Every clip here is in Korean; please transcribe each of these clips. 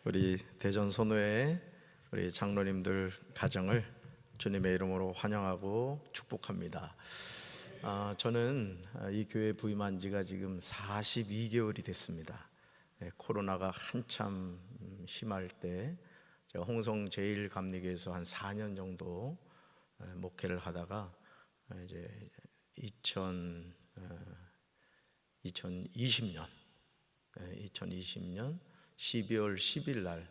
우리 대전 선교회 우리 장로님들 가정을 주님의 이름으로 환영하고 축복합니다. 저는 이 교회 부임한 지가 지금 42개월이 됐습니다. 코로나가 한참 심할 때 제가 홍성 제1감리교에서 한 4년 정도 목회를 하다가 이제 2020년 12월 10일 날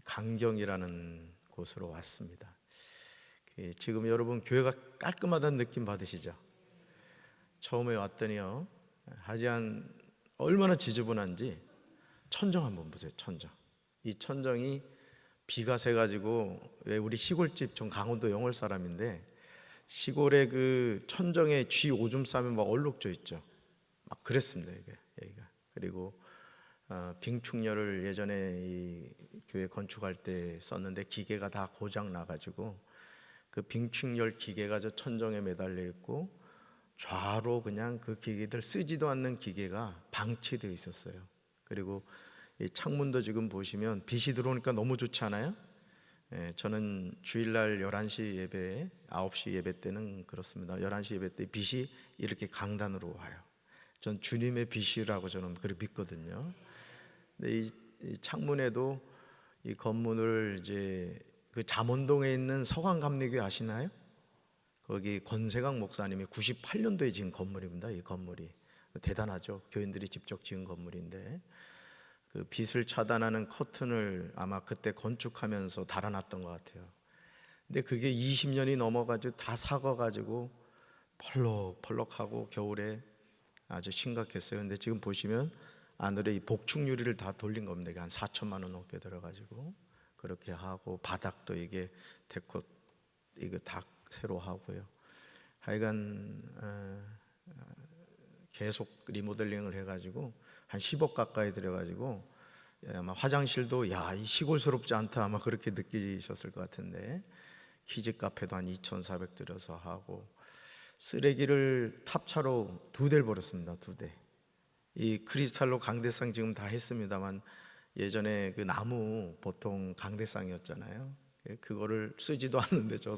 강경이라는 곳으로 왔습니다. 지금 여러분 교회가 깔끔하다는 느낌 받으시죠? 처음에 왔더니요, 하지만 얼마나 지저분한지 천정 한번 보세요. 천정. 이 천정이 비가 새가지고, 왜 우리 시골집, 전 강원도 영월 사람인데 시골에 그 천정에 쥐 오줌 싸면 막 얼룩져 있죠. 막 그랬습니다. 여기가. 그리고 빙축열을 예전에 이 교회 건축할 때 썼는데 기계가 다 고장 나가지고 그 빙축열 기계가 저 천정에 매달려 있고 좌로 그냥 그 기계들 쓰지도 않는 기계가 방치되어 있었어요. 그리고 이 창문도 지금 보시면 빛이 들어오니까 너무 좋지 않아요? 저는 주일날 11시 예배, 9시 예배 때는 그렇습니다. 11시 예배 때 빛이 이렇게 강단으로 와요. 전 주님의 빛이라고 저는 그렇게 믿거든요. 근데 이 창문에도 이 건물을 이제 그 잠원동에 있는 서강감리교회 아시나요? 거기 권세강 목사님이 98년도에 지은 건물입니다. 이 건물이 대단하죠. 교인들이 직접 지은 건물인데 그 빛을 차단하는 커튼을 아마 그때 건축하면서 달아놨던 것 같아요. 근데 그게 20년이 넘어가지고 다 삭아가지고 펄럭펄럭하고 겨울에 아주 심각했어요. 근데 지금 보시면 안으로 이 복층 유리를 다 돌린 겁니다. 이게 한 4천만 원 넘게 들어가지고 그렇게 하고 바닥도 이게 데코 이거 다 새로 하고요. 하여간 계속 리모델링을 해가지고 한 10억 가까이 들여가지고 아마 화장실도 이 시골스럽지 않다 아마 그렇게 느끼셨을 것 같은데 키즈 카페도 한 2,400 들여서 하고 쓰레기를 탑차로 2대를 버렸습니다. 2대. 이 크리스탈로 강대상 지금 다 했습니다만 예전에 그 나무 보통 강대상이었잖아요. 그거를 쓰지도 않는데 저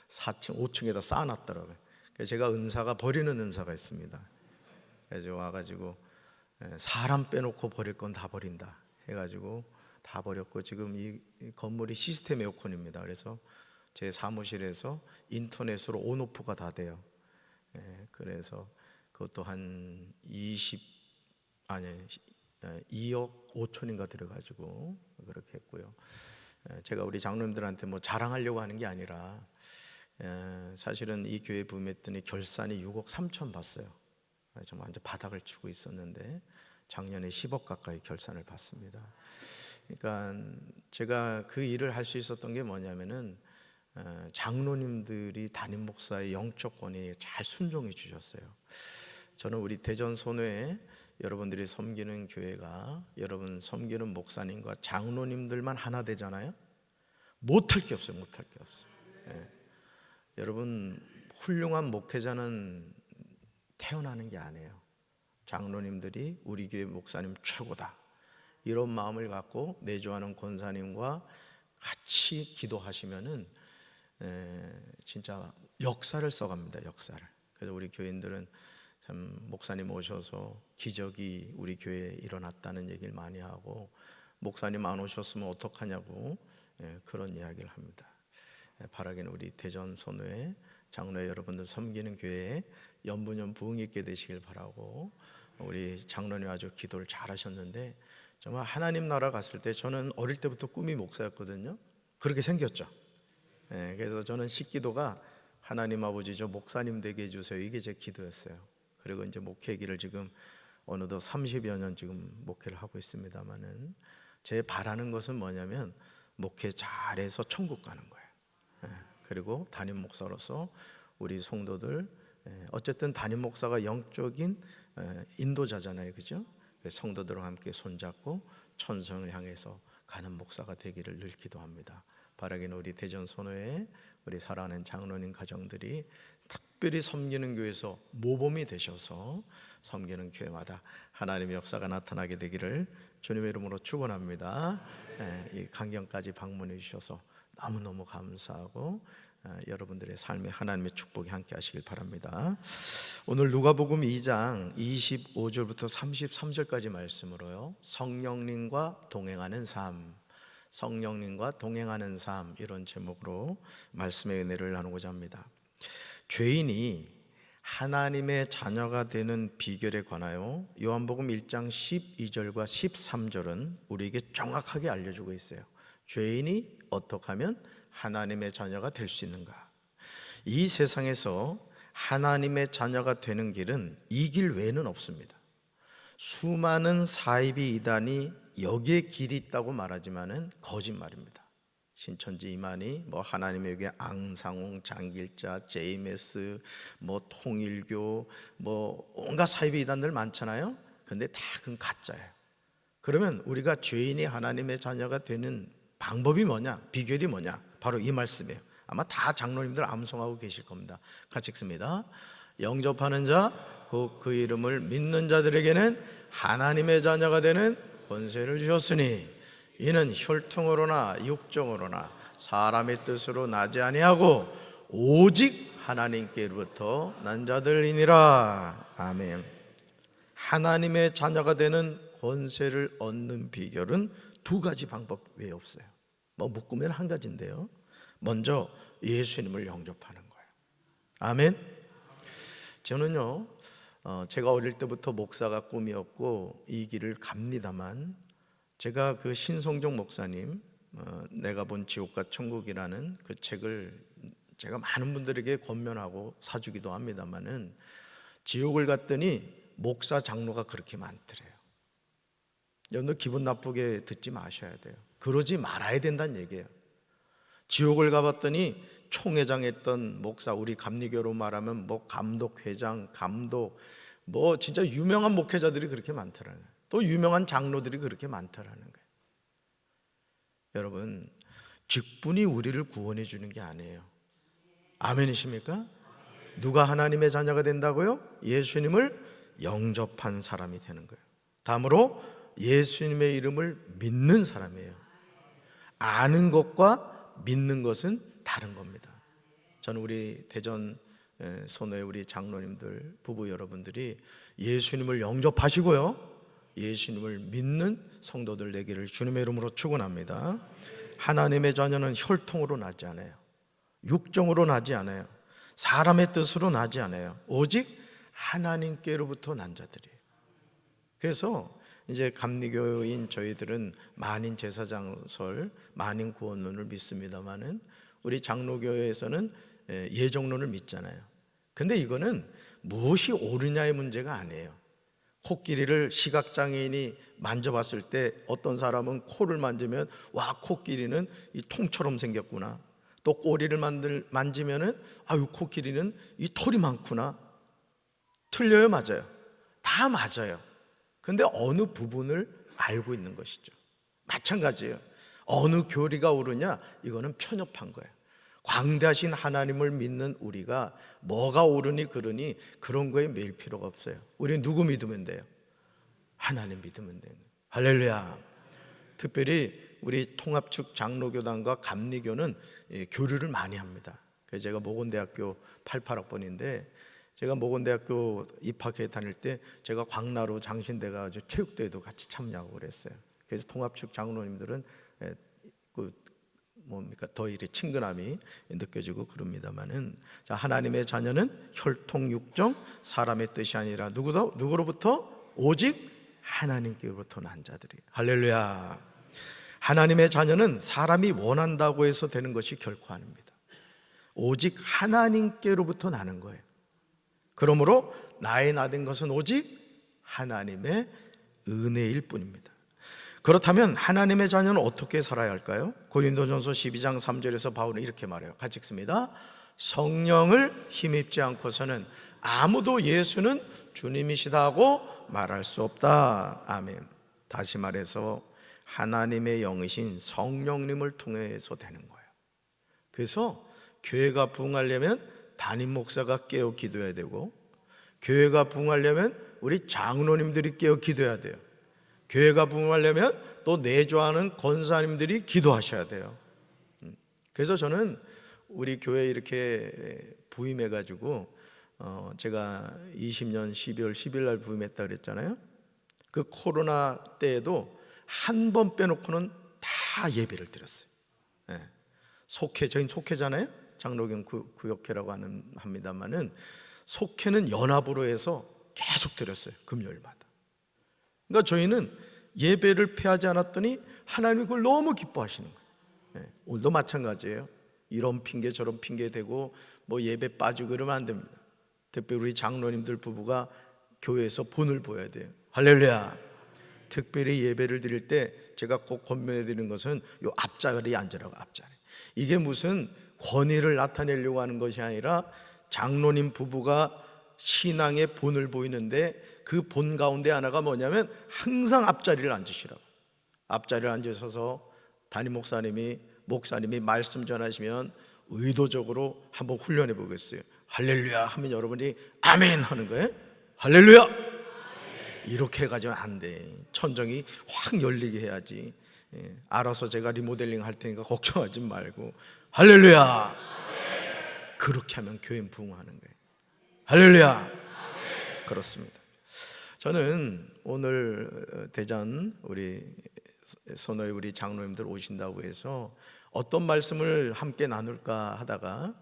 4층, 5층에다 쌓아놨더라고요. 그래서 제가 은사가 버리는 은사가 있습니다. 그래서 와가지고 사람 빼놓고 버릴 건 다 버린다 해가지고 다 버렸고 지금 이 건물이 시스템 에어컨입니다. 그래서 제 사무실에서 인터넷으로 온오프가 다 돼요. 그래서 그것도 한 2억 5천인가 들어가지고 그렇게 했고요. 제가 우리 장로님들한테 뭐 자랑하려고 하는 게 아니라 사실은 이 교회 부임했더니 결산이 6억 3천 받았어요. 정말 완전 바닥을 치고 있었는데 작년에 10억 가까이 결산을 받습니다. 그러니까 제가 그 일을 할 수 있었던 게 뭐냐면은 장로님들이 담임 목사의 영적 권위에 잘 순종해 주셨어요. 저는 우리 대전 선교회 여러분들이 섬기는 교회가 여러분 섬기는 목사님과 장로님들만 하나 되잖아요. 못할 게 없어요. 못할 게 없어요. 여러분 훌륭한 목회자는 태어나는 게 아니에요. 장로님들이 우리 교회 목사님 최고다 이런 마음을 갖고 내조하는 권사님과 같이 기도하시면은 진짜 역사를 써갑니다. 역사를. 그래서 우리 교인들은 참 목사님 오셔서 기적이 우리 교회에 일어났다는 얘기를 많이 하고 목사님 안 오셨으면 어떡하냐고 그런 이야기를 합니다. 바라기는 우리 대전 선교회 장로 여러분들 섬기는 교회에 연분연 부흥 있게 되시길 바라고 우리 장로님 아주 기도를 잘 하셨는데 정말 하나님 나라 갔을 때 저는 어릴 때부터 꿈이 목사였거든요. 그렇게 생겼죠. 그래서 저는 식기도가 하나님 아버지 저 목사님 되게 해주세요 이게 제 기도였어요. 그리고 이제 목회기를 지금 어느덧 30여 년 지금 목회를 하고 있습니다만은 제 바라는 것은 뭐냐면 목회 잘해서 천국 가는 거예요. 그리고 담임 목사로서 우리 성도들 어쨌든 담임 목사가 영적인 인도자잖아요, 그죠? 성도들과 함께 손잡고 천성을 향해서 가는 목사가 되기를 늘 기도합니다. 바라기는 우리 대전 선교회 우리 사랑하는 장로님 가정들이 특별히 섬기는 교회에서 모범이 되셔서 섬기는 교회마다 하나님의 역사가 나타나게 되기를 주님의 이름으로 축원합니다. 이 강경까지 방문해 주셔서 너무너무 감사하고 여러분들의 삶에 하나님의 축복이 함께 하시길 바랍니다. 오늘 누가복음 2장 25절부터 33절까지 말씀으로요, 성령님과 동행하는 삶, 성령님과 동행하는 삶, 이런 제목으로 말씀의 은혜를 나누고자 합니다. 죄인이 하나님의 자녀가 되는 비결에 관하여 요한복음 1장 12절과 13절은 우리에게 정확하게 알려주고 있어요. 죄인이 어떻게 하면 하나님의 자녀가 될 수 있는가? 이 세상에서 하나님의 자녀가 되는 길은 이 길 외에는 없습니다. 수많은 사이비 이단이 여기에 길이 있다고 말하지만은 거짓말입니다. 신천지 이만희, 하나님의 교회 앙상홍, 장길자, JMS, 통일교, 온갖 사이비 이단들 많잖아요. 근데 다 그건 가짜예요. 그러면 우리가 죄인이 하나님의 자녀가 되는 방법이 뭐냐? 비결이 뭐냐? 바로 이 말씀이에요. 아마 다 장로님들 암송하고 계실 겁니다. 같이 읽습니다. 영접하는 자, 곧 그 이름을 믿는 자들에게는 하나님의 자녀가 되는 권세를 주셨으니 이는 혈통으로나 육정으로나 사람의 뜻으로 나지 아니하고 오직 하나님께로부터 난 자들이니라. 아멘. 하나님의 자녀가 되는 권세를 얻는 비결은 두 가지 방법 외에 없어요. 묶으면 한 가지인데요, 먼저 예수님을 영접하는 거예요. 아멘. 저는요, 제가 어릴 때부터 목사가 꿈이었고 이 길을 갑니다만, 제가 그 신성종 목사님 내가 본 지옥과 천국이라는 그 책을 제가 많은 분들에게 권면하고 사주기도 합니다만은, 지옥을 갔더니 목사 장로가 그렇게 많더래요. 여러분들 기분 나쁘게 듣지 마셔야 돼요. 그러지 말아야 된다는 얘기예요. 지옥을 가봤더니 총회장 했던 목사, 우리 감리교로 말하면 감독회장, 감독, 진짜 유명한 목회자들이 그렇게 많더라는 거예요. 또 유명한 장로들이 그렇게 많더라는 거예요. 여러분, 직분이 우리를 구원해 주는 게 아니에요. 아멘이십니까? 누가 하나님의 자녀가 된다고요? 예수님을 영접한 사람이 되는 거예요. 다음으로 예수님의 이름을 믿는 사람이에요. 아는 것과 믿는 것은 다른 겁니다. 저는 우리 대전 선호의 우리 장로님들, 부부 여러분들이 예수님을 영접하시고요, 예수님을 믿는 성도들 되기를 주님의 이름으로 축원합니다. 하나님의 자녀는 혈통으로 나지 않아요. 육정으로 나지 않아요. 사람의 뜻으로 나지 않아요. 오직 하나님께로부터 난 자들이에요. 그래서 이제 감리교인 저희들은 만인 제사장설, 만인 구원론을 믿습니다만은, 우리 장로교회에서는 예정론을 믿잖아요. 근데 이거는 무엇이 옳으냐의 문제가 아니에요. 코끼리를 시각장애인이 만져봤을 때 어떤 사람은 코를 만지면 와, 코끼리는 이 통처럼 생겼구나. 또 꼬리를 만지면은 아유, 코끼리는 이 털이 많구나. 틀려요, 맞아요? 다 맞아요. 근데 어느 부분을 알고 있는 것이죠. 마찬가지예요. 어느 교리가 옳으냐, 이거는 편협한 거예요. 광대하신 하나님을 믿는 우리가 뭐가 옳으니 그러니 그런 거에 매일 필요가 없어요. 우리는 누구 믿으면 돼요? 하나님 믿으면 돼요. 할렐루야. 특별히 우리 통합측 장로교단과 감리교는 교류를 많이 합니다. 그래서 제가 모건대학교 88학번인데 제가 모건대학교 입학해 다닐 때 제가 광나루 장신대 가지고 체육대회도 같이 참여하고 그랬어요. 그래서 통합측 장로님들은 더 이렇게 친근함이 느껴지고 그럽니다만은, 자, 하나님의 자녀는 혈통 육정 사람의 뜻이 아니라 누구로부터? 오직 하나님께로부터 난 자들이. 할렐루야. 하나님의 자녀는 사람이 원한다고 해서 되는 것이 결코 아닙니다. 오직 하나님께로부터 나는 거예요. 그러므로 나의 나된 것은 오직 하나님의 은혜일 뿐입니다. 그렇다면 하나님의 자녀는 어떻게 살아야 할까요? 고린도전서 12장 3절에서 바울은 이렇게 말해요. 같이 읽습니다. 성령을 힘입지 않고서는 아무도 예수는 주님이시다 하고 말할 수 없다. 아멘. 다시 말해서 하나님의 영이신 성령님을 통해서 되는 거예요. 그래서 교회가 부흥하려면 담임 목사가 깨어 기도해야 되고, 교회가 부흥하려면 우리 장로님들이 깨어 기도해야 돼요. 교회가 부흥하려면 또 내조하는 권사님들이 기도하셔야 돼요. 그래서 저는 우리 교회에 이렇게 부임해가지고 제가 20년 12월 10일 날 부임했다 그랬잖아요. 그 코로나 때에도 한 번 빼놓고는 다 예배를 드렸어요. 저희는 속회잖아요. 장로교 구역회라고 합니다만은 속회는 연합으로 해서 계속 드렸어요. 금요일마다. 그러니까 저희는 예배를 패하지 않았더니 하나님이 그걸 너무 기뻐하시는 거예요. 오늘도 마찬가지예요. 이런 핑계 저런 핑계 대고 뭐 예배 빠지고 그러면 안 됩니다. 특별히 우리 장로님들 부부가 교회에서 본을 보여야 돼요. 할렐루야. 특별히 예배를 드릴 때 제가 꼭 권면해 드리는 것은 요 앞자리에 앉으라고. 앞자리. 이게 무슨 권위를 나타내려고 하는 것이 아니라 장로님 부부가 신앙의 본을 보이는데 그 본 가운데 하나가 뭐냐면 항상 앞자리를 앉으시라고. 앞자리를 앉으셔서 담임 목사님이 말씀 전하시면 의도적으로 한번 훈련해 보겠어요. 할렐루야 하면 여러분이 아멘 하는 거예요. 할렐루야. 이렇게 해가지고는 안 돼. 천정이 확 열리게 해야지. 알아서 제가 리모델링 할 테니까 걱정하지 말고 할렐루야. 그렇게 하면 교회는 부흥하는 거예요. 할렐루야. 그렇습니다. 저는 오늘 대전 우리 선호의 우리 장로님들 오신다고 해서 어떤 말씀을 함께 나눌까 하다가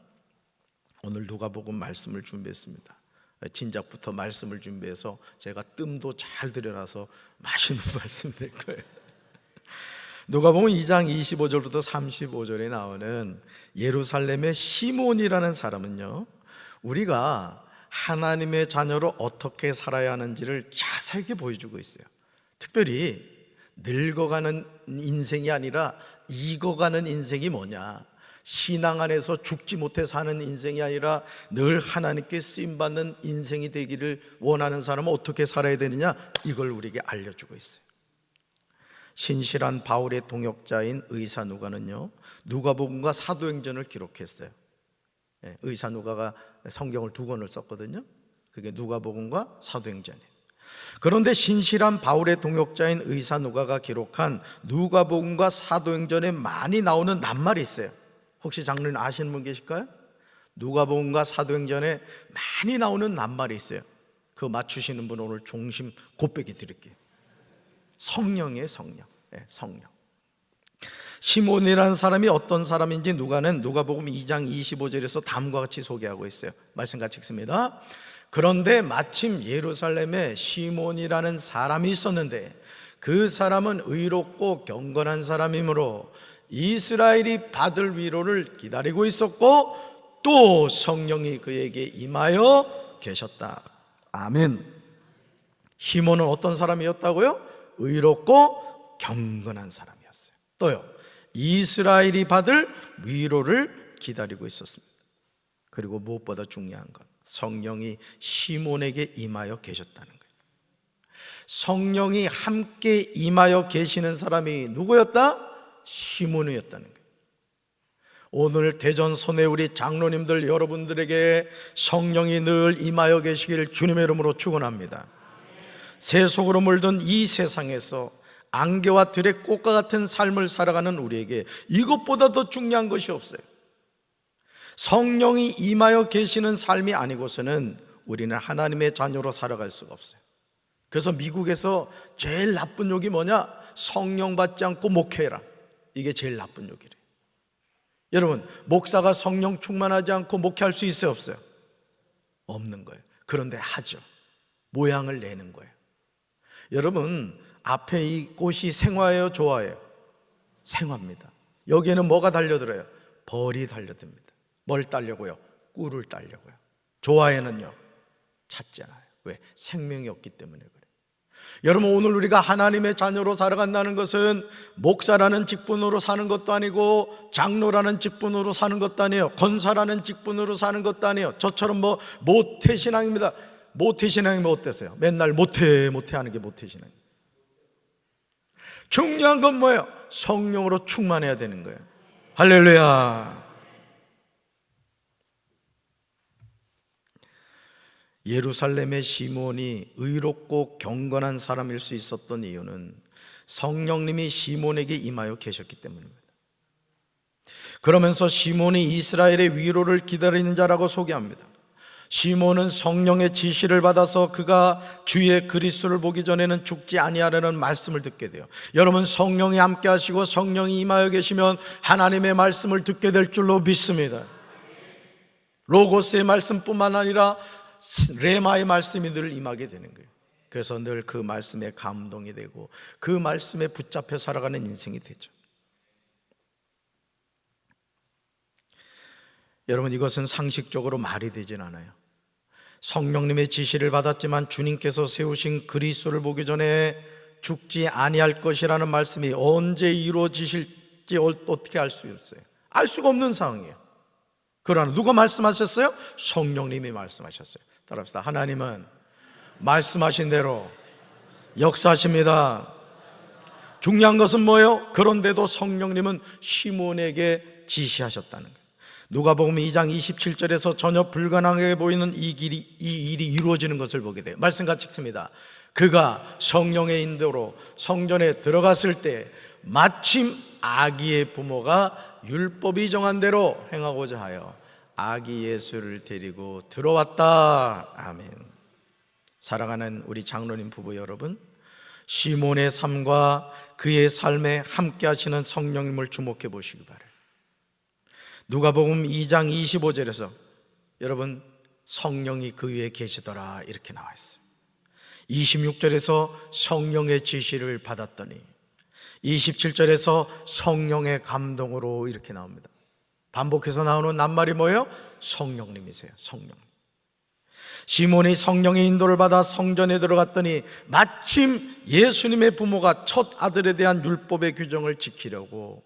오늘 누가복음 말씀을 준비했습니다. 진작부터 말씀을 준비해서 제가 뜸도 잘 들여놔서 맛있는 말씀 될 거예요. 누가복음 2장 25절부터 35절에 나오는 예루살렘의 시몬이라는 사람은요, 우리가 하나님의 자녀로 어떻게 살아야 하는지를 자세하게 보여주고 있어요. 특별히 늙어가는 인생이 아니라 익어가는 인생이 뭐냐, 신앙 안에서 죽지 못해 사는 인생이 아니라 늘 하나님께 쓰임받는 인생이 되기를 원하는 사람은 어떻게 살아야 되느냐, 이걸 우리에게 알려주고 있어요. 신실한 바울의 동역자인 의사 누가는요, 누가복음과 사도행전을 기록했어요. 의사 누가가 성경을 2권을 썼거든요. 그게 누가복음과 사도행전이에요. 그런데 신실한 바울의 동역자인 의사 누가가 기록한 누가복음과 사도행전에 많이 나오는 낱말이 있어요. 혹시 장로님 아시는 분 계실까요? 누가복음과 사도행전에 많이 나오는 낱말이 있어요. 그거 맞추시는 분 오늘 종심 곱빼기 드릴게요. 성령이에요. 성령. 시몬이라는 사람이 어떤 사람인지 누가는 누가복음 2장 25절에서 다음과 같이 소개하고 있어요. 말씀 같이 읽습니다. 그런데 마침 예루살렘에 시몬이라는 사람이 있었는데 그 사람은 의롭고 경건한 사람이므로 이스라엘이 받을 위로를 기다리고 있었고 또 성령이 그에게 임하여 계셨다. 아멘. 시몬은 어떤 사람이었다고요? 의롭고 경건한 사람이었어요. 또요, 이스라엘이 받을 위로를 기다리고 있었습니다. 그리고 무엇보다 중요한 것, 성령이 시몬에게 임하여 계셨다는 거예요. 성령이 함께 임하여 계시는 사람이 누구였다? 시몬이었다는 거예요. 오늘 대전 손에 우리 장로님들 여러분들에게 성령이 늘 임하여 계시길 주님의 이름으로 축원합니다. 세속으로 물든 이 세상에서 안개와 들의 꽃과 같은 삶을 살아가는 우리에게 이것보다 더 중요한 것이 없어요. 성령이 임하여 계시는 삶이 아니고서는 우리는 하나님의 자녀로 살아갈 수가 없어요. 그래서 미국에서 제일 나쁜 욕이 뭐냐? 성령 받지 않고 목회해라. 이게 제일 나쁜 욕이래요. 여러분, 목사가 성령 충만하지 않고 목회할 수 있어요, 없어요? 없는 거예요. 그런데 하죠. 모양을 내는 거예요. 여러분, 앞에 이 꽃이 생화예요, 조화예요? 생화입니다. 여기에는 뭐가 달려들어요? 벌이 달려듭니다. 뭘 따려고요? 꿀을 따려고요. 조화에는요, 찾잖아요. 왜? 생명이 없기 때문에 그래요. 여러분, 오늘 우리가 하나님의 자녀로 살아간다는 것은 목사라는 직분으로 사는 것도 아니고 장로라는 직분으로 사는 것도 아니에요. 권사라는 직분으로 사는 것도 아니에요. 저처럼 뭐 모태신앙입니다. 모태신앙이면 어땠어요? 맨날 모태 하는 게 모태신앙이에요. 중요한 건 뭐예요? 성령으로 충만해야 되는 거예요. 할렐루야. 예루살렘의 시몬이 의롭고 경건한 사람일 수 있었던 이유는 성령님이 시몬에게 임하여 계셨기 때문입니다. 그러면서 시몬이 이스라엘의 위로를 기다리는 자라고 소개합니다. 시몬은 성령의 지시를 받아서 그가 주의 그리스도를 보기 전에는 죽지 아니하려는 말씀을 듣게 돼요. 여러분, 성령이 함께 하시고 성령이 임하여 계시면 하나님의 말씀을 듣게 될 줄로 믿습니다. 로고스의 말씀뿐만 아니라 레마의 말씀이 늘 임하게 되는 거예요. 그래서 늘 그 말씀에 감동이 되고 그 말씀에 붙잡혀 살아가는 인생이 되죠. 여러분, 이것은 상식적으로 말이 되진 않아요. 성령님의 지시를 받았지만 주님께서 세우신 그리스도를 보기 전에 죽지 아니할 것이라는 말씀이 언제 이루어지실지 어떻게 알 수 있어요? 알 수가 없는 상황이에요. 그러나 누가 말씀하셨어요? 성령님이 말씀하셨어요. 따라합시다. 하나님은 말씀하신 대로 역사하십니다. 중요한 것은 뭐예요? 그런데도 성령님은 시몬에게 지시하셨다는 거예요. 누가복음 2장 27절에서 전혀 불가능하게 보이는 이 일이 이루어지는 것을 보게 돼요. 말씀 같이 읽습니다. 그가 성령의 인도로 성전에 들어갔을 때 마침 아기의 부모가 율법이 정한 대로 행하고자 하여 아기 예수를 데리고 들어왔다. 아멘. 사랑하는 우리 장로님 부부 여러분, 시몬의 삶과 그의 삶에 함께 하시는 성령님을 주목해 보시기 바라요. 누가복음 2장 25절에서 여러분, 성령이 그 위에 계시더라 이렇게 나와 있어요. 26절에서 성령의 지시를 받았더니, 27절에서 성령의 감동으로 이렇게 나옵니다. 반복해서 나오는 낱말이 뭐예요? 성령님이세요. 성령. 시몬이 성령의 인도를 받아 성전에 들어갔더니 마침 예수님의 부모가 첫 아들에 대한 율법의 규정을 지키려고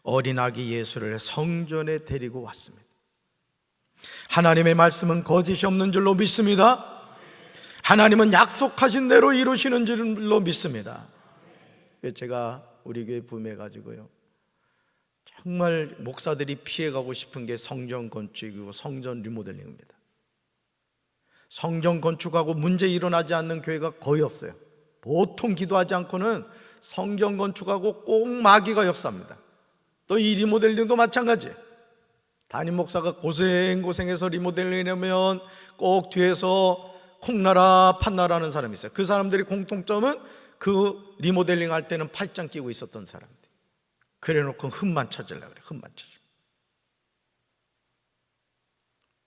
어린 아기 예수를 성전에 데리고 왔습니다. 하나님의 말씀은 거짓이 없는 줄로 믿습니다. 하나님은 약속하신 대로 이루시는 줄로 믿습니다. 제가 우리 교회 부임해가지고요, 정말 목사들이 피해가고 싶은 게 성전 건축이고 성전 리모델링입니다. 성전 건축하고 문제 일어나지 않는 교회가 거의 없어요. 보통 기도하지 않고는 성전 건축하고 꼭 마귀가 역사합니다. 또 이 리모델링도 마찬가지. 담임 목사가 고생해서 리모델링하면 꼭 뒤에서 콩나라 판나라는 사람이 있어요. 그 사람들이 공통점은 그 리모델링 할 때는 팔짱 끼고 있었던 사람들. 그래 놓고 흠만 찾으려고 그래. 흠만 찾으려고.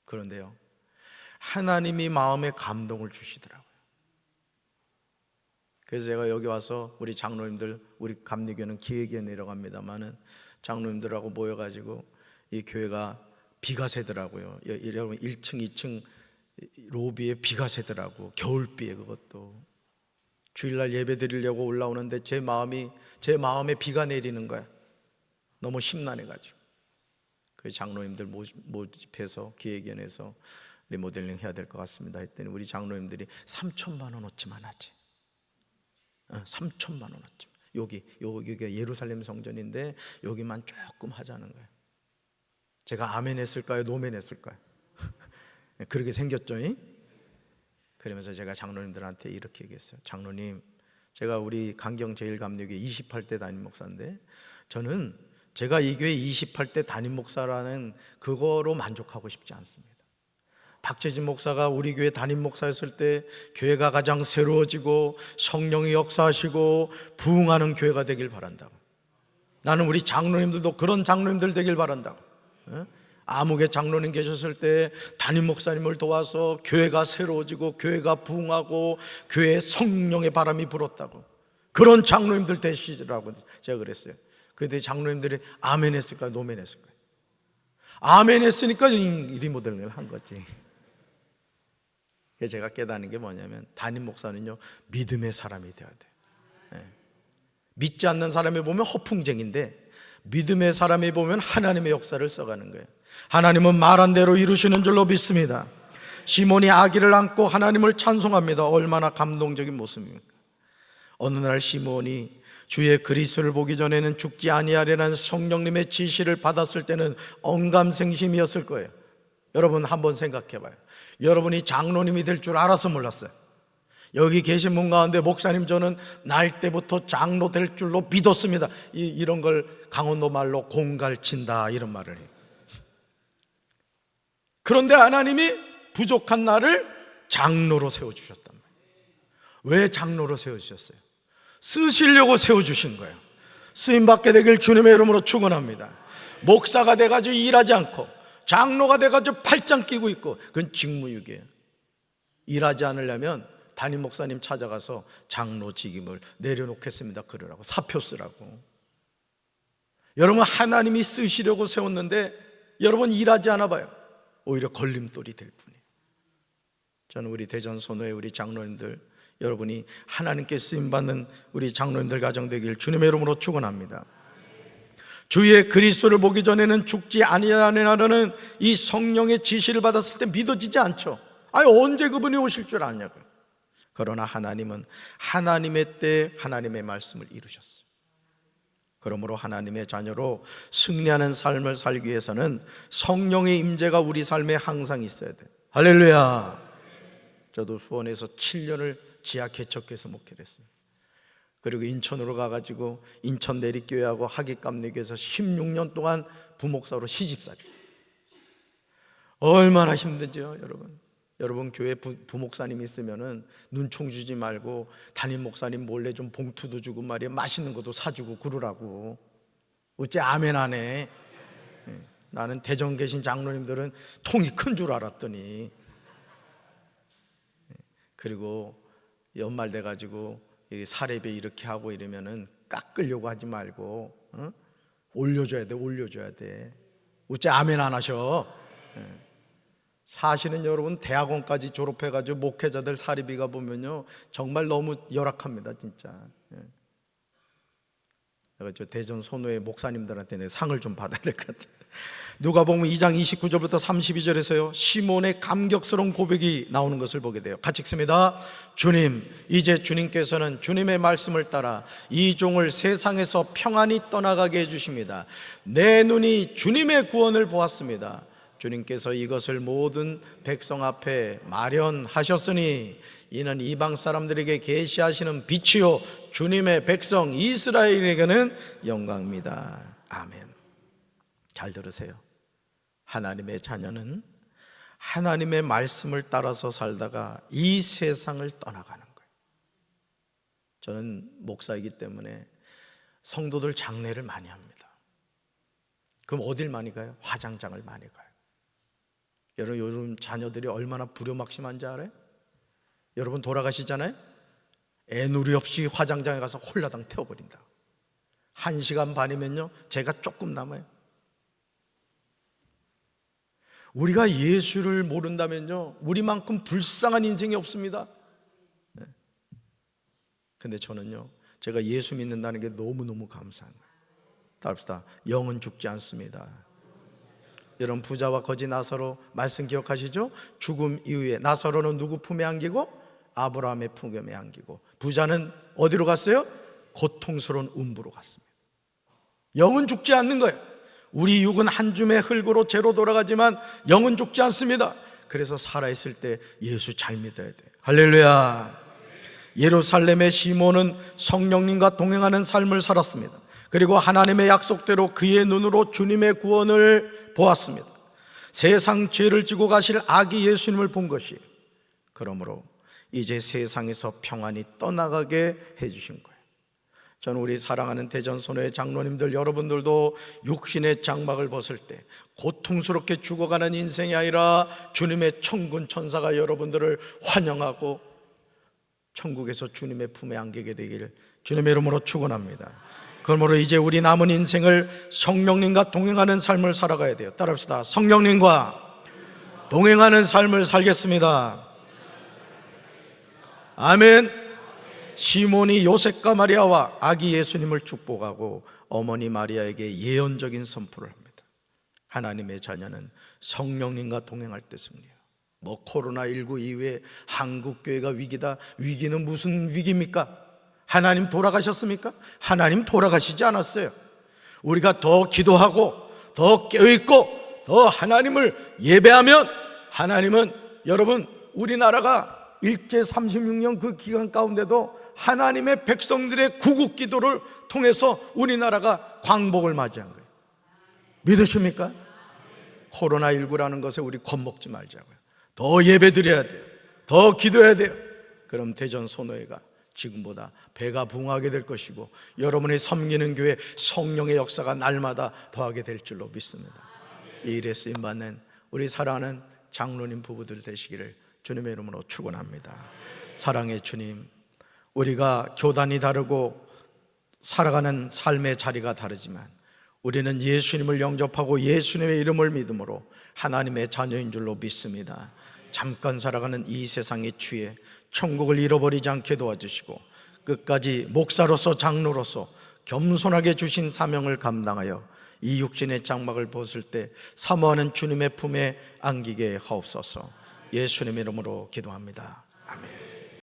그런데요, 하나님이 마음에 감동을 주시더라고요. 그래서 제가 여기 와서 우리 장로님들, 우리 감리교는 기획에 내려갑니다만은 장로님들하고 모여가지고 이 교회가 비가 새더라고요. 여러분 1층, 2층 로비에 비가 새더라고. 겨울비에. 그것도 주일날 예배 드리려고 올라오는데 제 마음에 비가 내리는 거야. 너무 심란해가지고 그 장로님들 모집해서 기획위원회에서 리모델링 해야 될 것 같습니다 했더니 우리 장로님들이 3천만 원어치만 하지. 3천만 원어치. 여기가 예루살렘 성전인데 여기만 조금 하자는 거예요. 제가 아멘 했을까요? 노멘 했을까요? 그렇게 생겼죠. 그러면서 제가 장로님들한테 이렇게 얘기했어요. 장로님, 제가 우리 강경 제1감리교회 28대 담임 목사인데 저는 제가 이 교회 28대 담임 목사라는 그거로 만족하고 싶지 않습니다. 박재진 목사가 우리 교회 담임 목사였을 때 교회가 가장 새로워지고 성령이 역사하시고 부흥하는 교회가 되길 바란다고. 나는 우리 장로님들도 그런 장로님들 되길 바란다고. 아무개 장로님 계셨을 때 담임 목사님을 도와서 교회가 새로워지고 교회가 부흥하고 교회에 성령의 바람이 불었다고. 그런 장로님들 되시라고 제가 그랬어요. 그때 장로님들이 아멘 했을까요? 노멘 했을까요? 아멘 했으니까 리모델링을 한 거지. 제가 깨닫는 게 뭐냐면 담임 목사는요, 믿음의 사람이 되어야 돼요. 믿지 않는 사람이 보면 허풍쟁인데 믿음의 사람이 보면 하나님의 역사를 써가는 거예요. 하나님은 말한 대로 이루시는 줄로 믿습니다. 시몬이 아기를 안고 하나님을 찬송합니다. 얼마나 감동적인 모습입니까? 어느 날 시몬이 주의 그리스도를 보기 전에는 죽지 아니하리라는 성령님의 지시를 받았을 때는 언감생심이었을 거예요. 여러분 한번 생각해 봐요. 여러분이 장로님이 될 줄 알아서 몰랐어요. 여기 계신 분 가운데 목사님 저는 날 때부터 장로 될 줄로 믿었습니다. 이런 걸 강원도 말로 공갈친다 이런 말을 해요. 그런데 하나님이 부족한 나를 장로로 세워주셨단 말이에요. 왜 장로로 세워주셨어요? 쓰시려고 세워주신 거예요. 쓰임받게 되길 주님의 이름으로 축원합니다. 목사가 돼가지고 일하지 않고 장로가 돼가지고 팔짱 끼고 있고 그건 직무유기예요. 일하지 않으려면 담임 목사님 찾아가서 장로 직임을 내려놓겠습니다 그러라고, 사표 쓰라고. 여러분, 하나님이 쓰시려고 세웠는데 여러분 일하지 않아 봐요. 오히려 걸림돌이 될 뿐이에요. 저는 우리 대전 선호의 우리 장로님들, 여러분이 하나님께 쓰임받는 우리 장로님들 가정 되길 주님의 이름으로 축원합니다. 주의 그리스도를 보기 전에는 죽지 아니하느냐는 이 성령의 지시를 받았을 때 믿어지지 않죠. 아니 언제 그분이 오실 줄 아냐고요. 그러나 하나님은 하나님의 때 하나님의 말씀을 이루셨어요. 그러므로 하나님의 자녀로 승리하는 삶을 살기 위해서는 성령의 임재가 우리 삶에 항상 있어야 돼요. 할렐루야. 저도 수원에서 7년을 지하 개척교회에서 목회를 했어요. 그리고 인천으로 가가지고 인천 내리교회하고 하객감리교회에서 16년 동안 부목사로 시집살이 했어요. 얼마나 힘들죠 여러분. 여러분 교회 부목사님 있으면은 눈총 주지 말고 담임 목사님 몰래 좀 봉투도 주고 말이야, 맛있는 것도 사주고 그러라고. 어째 아멘 안 해? 나는 대전 계신 장로님들은 통이 큰 줄 알았더니. 그리고 연말 돼가지고 사례비 이렇게 하고 이러면은 깎으려고 하지 말고 올려줘야 돼, 올려줘야 돼. 어째 아멘 안 하셔? 사실은 여러분 대학원까지 졸업해가지고 목회자들 사례비가 보면요 정말 너무 열악합니다 진짜. 내가 저 대전 선호의 목사님들한테 상을 좀 받아야 될 것 같아요. 누가복음 2장 29절부터 32절에서요 시몬의 감격스러운 고백이 나오는 것을 보게 돼요. 같이 읽습니다. 주님, 이제 주님께서는 주님의 말씀을 따라 이 종을 세상에서 평안히 떠나가게 해주십니다. 내 눈이 주님의 구원을 보았습니다. 주님께서 이것을 모든 백성 앞에 마련하셨으니 이는 이방 사람들에게 계시하시는 빛이요 주님의 백성 이스라엘에게는 영광입니다. 아멘. 잘 들으세요. 하나님의 자녀는 하나님의 말씀을 따라서 살다가 이 세상을 떠나가는 거예요. 저는 목사이기 때문에 성도들 장례를 많이 합니다. 그럼 어딜 많이 가요? 화장장을 많이 가요. 여러분 요즘 자녀들이 얼마나 불효막심한지 알아요? 여러분 돌아가시잖아요? 애누리 없이 화장장에 가서 홀라당 태워버린다. 1시간 반이면요 제가 조금 남아요. 우리가 예수를 모른다면요 우리만큼 불쌍한 인생이 없습니다. 근데 저는요 제가 예수 믿는다는 게 너무너무 감사한 거예요. 답시다. 영은 죽지 않습니다. 여러분 부자와 거지 나사로 말씀 기억하시죠? 죽음 이후에 나사로는 누구 품에 안기고? 아브라함의 품에 안기고, 부자는 어디로 갔어요? 고통스러운 음부로 갔습니다. 영은 죽지 않는 거예요. 우리 육은 한 줌의 흙으로 죄로 돌아가지만 영은 죽지 않습니다. 그래서 살아있을 때 예수 잘 믿어야 돼요. 할렐루야. 예루살렘의 시몬은 성령님과 동행하는 삶을 살았습니다. 그리고 하나님의 약속대로 그의 눈으로 주님의 구원을 보았습니다. 세상 죄를 지고 가실 아기 예수님을 본 것이에요. 그러므로 이제 세상에서 평안히 떠나가게 해주신 거예요. 저는 우리 사랑하는 대전 선호의 장로님들 여러분들도 육신의 장막을 벗을 때 고통스럽게 죽어가는 인생이 아니라 주님의 천군 천사가 여러분들을 환영하고 천국에서 주님의 품에 안기게 되기를 주님의 이름으로 축원합니다. 그러므로 이제 우리 남은 인생을 성령님과 동행하는 삶을 살아가야 돼요. 따라합시다. 성령님과 동행하는 삶을 살겠습니다. 아멘. 시몬이 요셉과 마리아와 아기 예수님을 축복하고 어머니 마리아에게 예언적인 선포를 합니다. 하나님의 자녀는 성령님과 동행할 때 승리해요. 뭐 코로나19 이후에 한국교회가 위기다. 위기는 무슨 위기입니까? 하나님 돌아가셨습니까? 하나님 돌아가시지 않았어요. 우리가 더 기도하고 더 깨어있고 더 하나님을 예배하면 하나님은 여러분, 우리나라가 일제 36년 그 기간 가운데도 하나님의 백성들의 구국 기도를 통해서 우리나라가 광복을 맞이한 거예요. 믿으십니까? 코로나19라는 것에 우리 겁먹지 말자고요. 더 예배 드려야 돼요. 더 기도해야 돼요. 그럼 대전소노회가 지금보다 배가 부흥하게 될 것이고, 여러분이 섬기는 교회 성령의 역사가 날마다 더하게 될 줄로 믿습니다. 이 일에 쓰임받는 우리 사랑하는 장로님 부부들 되시기를 주님의 이름으로 축원합니다. 사랑의 주님, 우리가 교단이 다르고 살아가는 삶의 자리가 다르지만 우리는 예수님을 영접하고 예수님의 이름을 믿음으로 하나님의 자녀인 줄로 믿습니다. 잠깐 살아가는 이 세상의 취해 천국을 잃어버리지 않게 도와주시고, 끝까지 목사로서 장로로서 겸손하게 주신 사명을 감당하여 이 육신의 장막을 벗을 때 사모하는 주님의 품에 안기게 하옵소서. 예수님의 이름으로 기도합니다.